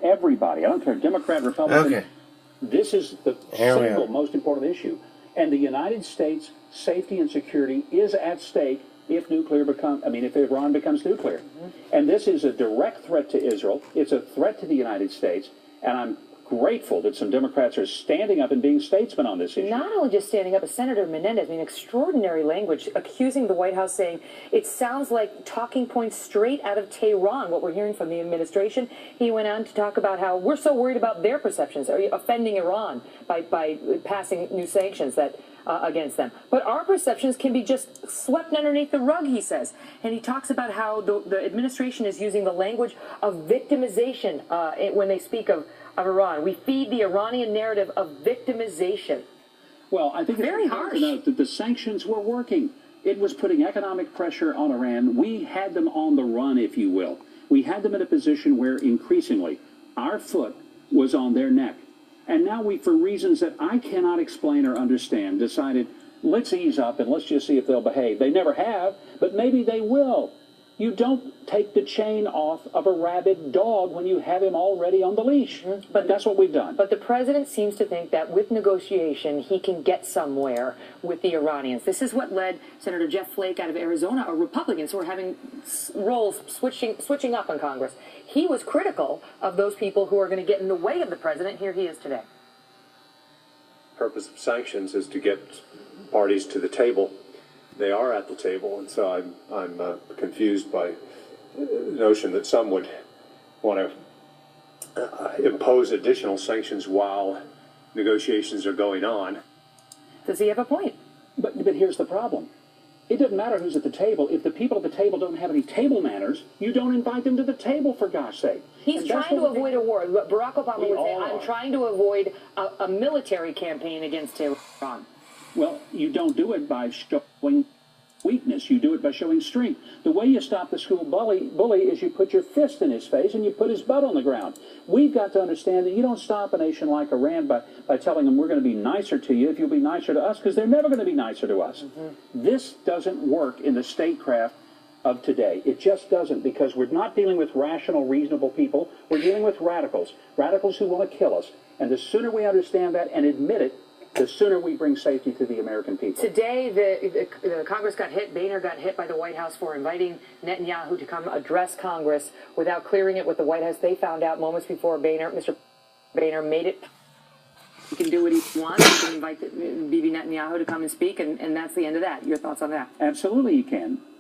everybody. I don't care, Democrat, Republican. Okay. This is the single most important issue. And the United States' safety and security is at stake if if Iran becomes nuclear. And this is a direct threat to Israel. It's a threat to the United States. And I'm grateful that some Democrats are standing up and being statesmen on this issue. Not only just standing up, but Senator Menendez, extraordinary language, accusing the White House, saying it sounds like talking points straight out of Tehran, what we're hearing from the administration. He went on to talk about how we're so worried about their perceptions, are you offending Iran by passing new sanctions that against them. But our perceptions can be just swept underneath the rug, he says. And he talks about how the administration is using the language of victimization when they speak of Iran. We feed the Iranian narrative of victimization. Well, I think it's very hard to note that the sanctions were working. It was putting economic pressure on Iran. We had them on the run, if you will. We had them in a position where increasingly our foot was on their neck. And now we, for reasons that I cannot explain or understand, decided, let's ease up and let's just see if they'll behave. They never have, but maybe they will. You don't take the chain off of a rabid dog when you have him already on the leash. But that's what we've done. But the president seems to think that with negotiation, he can get somewhere with the Iranians. This is what led Senator Jeff Flake out of Arizona, a Republican, so we're having roles switching up in Congress. He was critical of those people who are going to get in the way of the president. Here he is today. The purpose of sanctions is to get parties to the table. They are at the table, and so I'm confused by the notion that some would want to impose additional sanctions while negotiations are going on. Does he have a point? But here's the problem. It doesn't matter who's at the table. If the people at the table don't have any table manners, you don't invite them to the table, for gosh sake. He's trying to avoid a war. Barack Obama would say, I'm trying to avoid a military campaign against Iran. Well, you don't do it by showing weakness. You do it by showing strength. The way you stop the school bully is you put your fist in his face and you put his butt on the ground. We've got to understand that you don't stop a nation like Iran by telling them we're going to be nicer to you if you'll be nicer to us, because they're never going to be nicer to us. This doesn't work in the statecraft of today. It just doesn't, because we're not dealing with rational, reasonable people. We're dealing with radicals who want to kill us. And the sooner we understand that and admit it, the sooner we bring safety to the American people. Today, the Congress got hit. Boehner got hit by the White House for inviting Netanyahu to come address Congress without clearing it with the White House. They found out moments before Mr. Boehner made it. He can do what he wants. He can invite Bibi Netanyahu to come and speak, and that's the end of that. Your thoughts on that? Absolutely, he can.